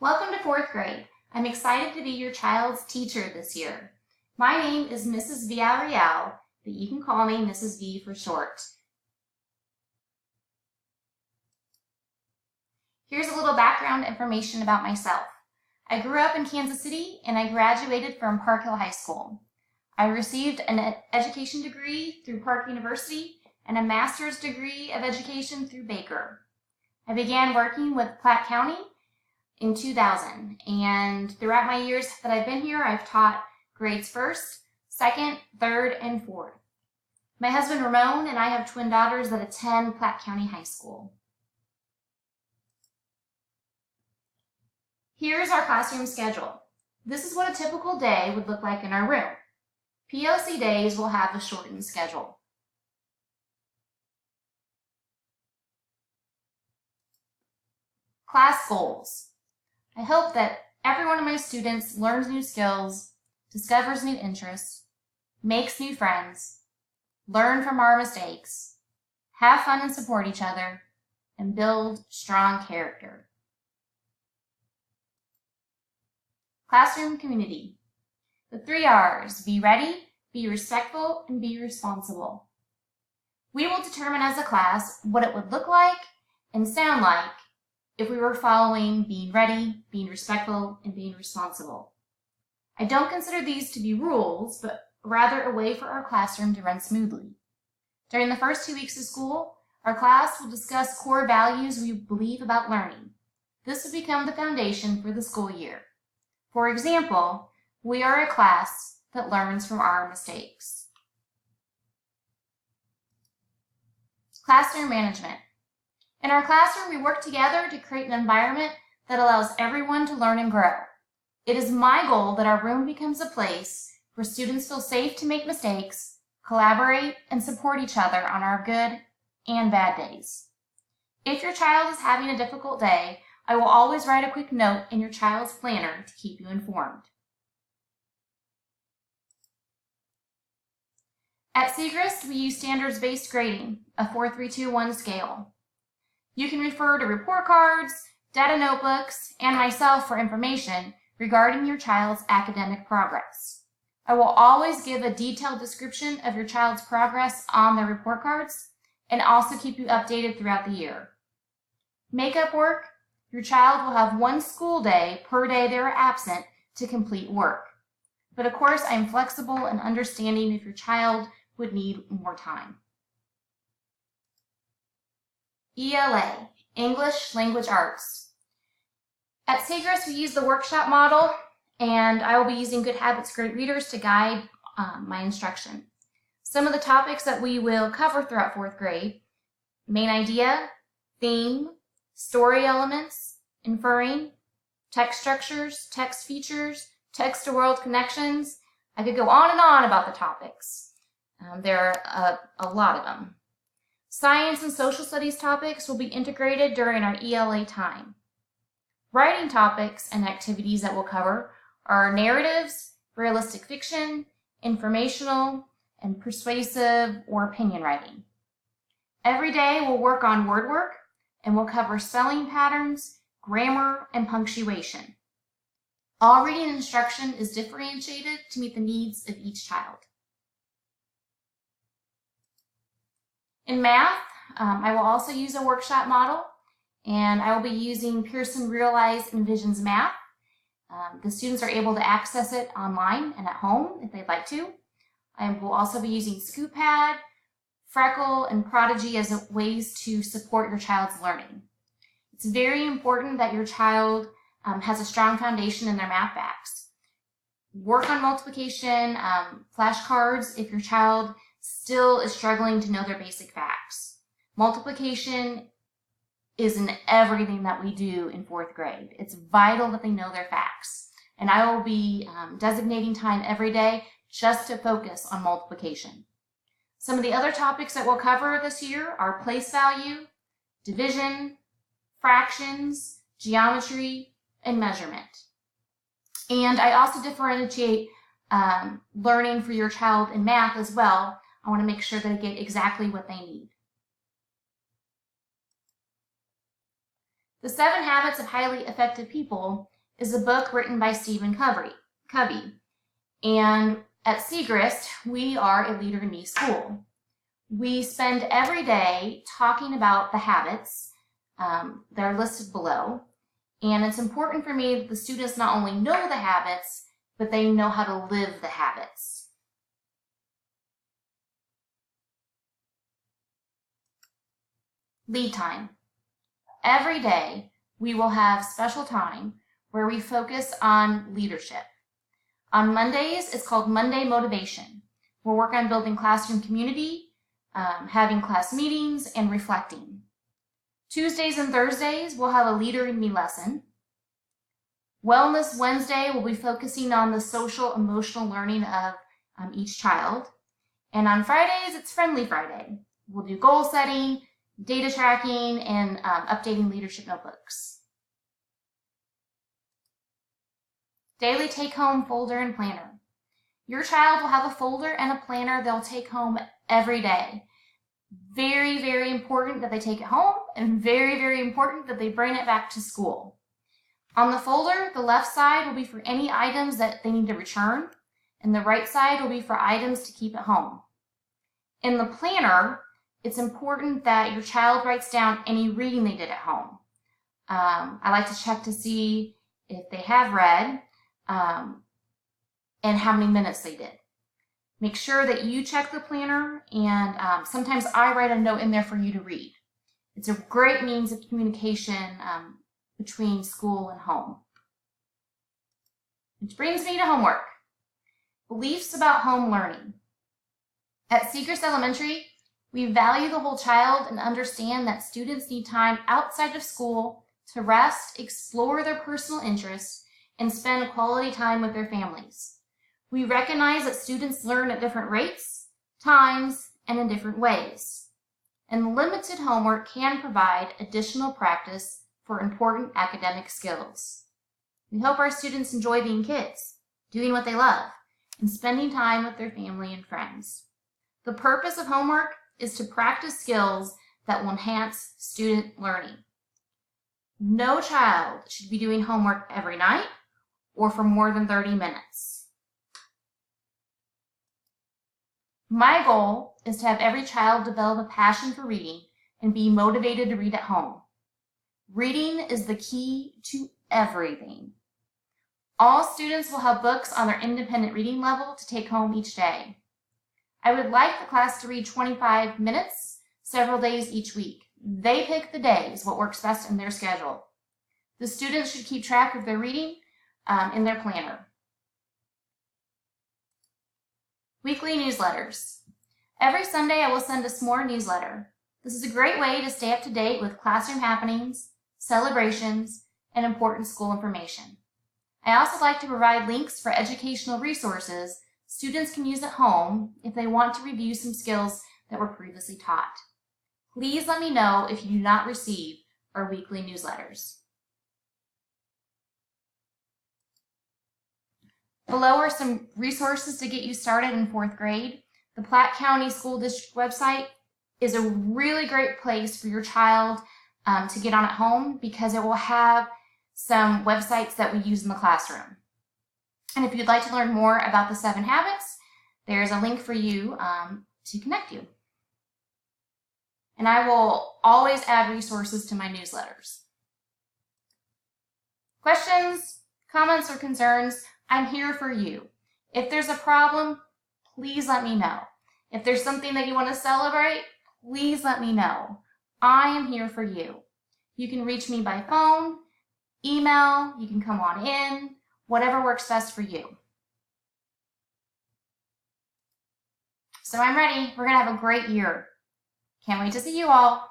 Welcome to 4th grade. I'm excited to be your child's teacher this year. My name is Mrs. Villarreal, but you can call me Mrs. V for short. Here's a little background information about myself. I grew up in Kansas City and I graduated from Park Hill High School. I received an education degree through Park University and a master's degree of education through Baker. I began working with Platte County in 2000, and throughout my years that I've been here, I've taught grades 1st, 2nd, 3rd, and 4th. My husband Ramon and I have twin daughters that attend Platte County High School. Here's our classroom schedule. This is what a typical day would look like in our room. PLC days will have a shortened schedule. Class goals. I hope that every one of my students learns new skills, discovers new interests, makes new friends, learn from our mistakes, have fun and support each other, and build strong character. Classroom community. The 3 R's: be ready, be respectful, and be responsible. We will determine as a class what it would look like and sound like if we were following being ready, being respectful, and being responsible. I don't consider these to be rules, but rather a way for our classroom to run smoothly. During the first 2 weeks of school, our class will discuss core values we believe about learning. This will become the foundation for the school year. For example, we are a class that learns from our mistakes. Classroom management. In our classroom, we work together to create an environment that allows everyone to learn and grow. It is my goal that our room becomes a place where students feel safe to make mistakes, collaborate, and support each other on our good and bad days. If your child is having a difficult day, I will always write a quick note in your child's planner to keep you informed. At Segrist, we use standards-based grading, a 4-3-2-1 scale. You can refer to report cards, data notebooks, and myself for information regarding your child's academic progress. I will always give a detailed description of your child's progress on their report cards and also keep you updated throughout the year. Makeup work. Your child will have 1 school day per day they are absent to complete work. But of course, I am flexible and understanding if your child would need more time. ELA, English Language Arts. At Segrist, we use the workshop model, and I will be using Good Habits Great Readers to guide my instruction. Some of the topics that we will cover throughout 4th grade: main idea, theme, story elements, inferring, text structures, text features, text-to-world connections. I could go on and on about the topics. There are a lot of them. Science and social studies topics will be integrated during our ELA time. Writing topics and activities that we'll cover are narratives, realistic fiction, informational, and persuasive or opinion writing. Every day we'll work on word work, and we'll cover spelling patterns, grammar, and punctuation. All reading instruction is differentiated to meet the needs of each child. In math, I will also use a workshop model, and I will be using Pearson Realize Envisions Math. The students are able to access it online and at home if they'd like to. I will also be using ScoopPad, Freckle, and Prodigy as ways to support your child's learning. It's very important that your child has a strong foundation in their math facts. Work on multiplication, flashcards if your child still is struggling to know their basic facts. Multiplication is in everything that we do in 4th grade. It's vital that they know their facts. And I will be designating time every day just to focus on multiplication. Some of the other topics that we'll cover this year are place value, division, fractions, geometry, and measurement. And I also differentiate learning for your child in math as well. I want to make sure they get exactly what they need. The 7 Habits of Highly Effective People is a book written by Stephen Covey. And at Segrist, we are a Leader in Me school. We spend every day talking about the habits that are listed below. And it's important for me that the students not only know the habits, but they know how to live the habits. Lead time. Every day, we will have special time where we focus on leadership. On Mondays, it's called Monday Motivation. We'll work on building classroom community, having class meetings, and reflecting. Tuesdays and Thursdays, we'll have a Leader in Me lesson. Wellness Wednesday, we'll be focusing on the social emotional learning of each child. And on Fridays, it's Friendly Friday. We'll do goal setting, data tracking, and updating leadership notebooks. Daily take-home folder and planner. Your child will have a folder and a planner they'll take home every day. Very, very important that they take it home, and very, very important that they bring it back to school. On the folder, the left side will be for any items that they need to return, and the right side will be for items to keep at home. In the planner, it's important that your child writes down any reading they did at home. I like to check to see if they have read and how many minutes they did. Make sure that you check the planner, and sometimes I write a note in there for you to read. It's a great means of communication between school and home. Which brings me to homework. Beliefs about home learning. At Segrist Elementary, we value the whole child and understand that students need time outside of school to rest, explore their personal interests, and spend quality time with their families. We recognize that students learn at different rates, times, and in different ways. And limited homework can provide additional practice for important academic skills. We hope our students enjoy being kids, doing what they love, and spending time with their family and friends. The purpose of homework is to practice skills that will enhance student learning. No child should be doing homework every night or for more than 30 minutes. My goal is to have every child develop a passion for reading and be motivated to read at home. Reading is the key to everything. All students will have books on their independent reading level to take home each day. I would like the class to read 25 minutes, several days each week. They pick the days, what works best in their schedule. The students should keep track of their reading in their planner. Weekly newsletters. Every Sunday I will send a S'more newsletter. This is a great way to stay up to date with classroom happenings, celebrations, and important school information. I also like to provide links for educational resources students can use at home if they want to review some skills that were previously taught. Please let me know if you do not receive our weekly newsletters. Below are some resources to get you started in 4th grade. The Platte County School District website is a really great place for your child to get on at home because it will have some websites that we use in the classroom. And if you'd like to learn more about the 7 habits, there's a link for you to connect you. And I will always add resources to my newsletters. Questions, comments, or concerns? I'm here for you. If there's a problem, please let me know. If there's something that you want to celebrate, please let me know. I am here for you. You can reach me by phone, email, you can come on in, whatever works best for you. So I'm ready. We're going to have a great year. Can't wait to see you all.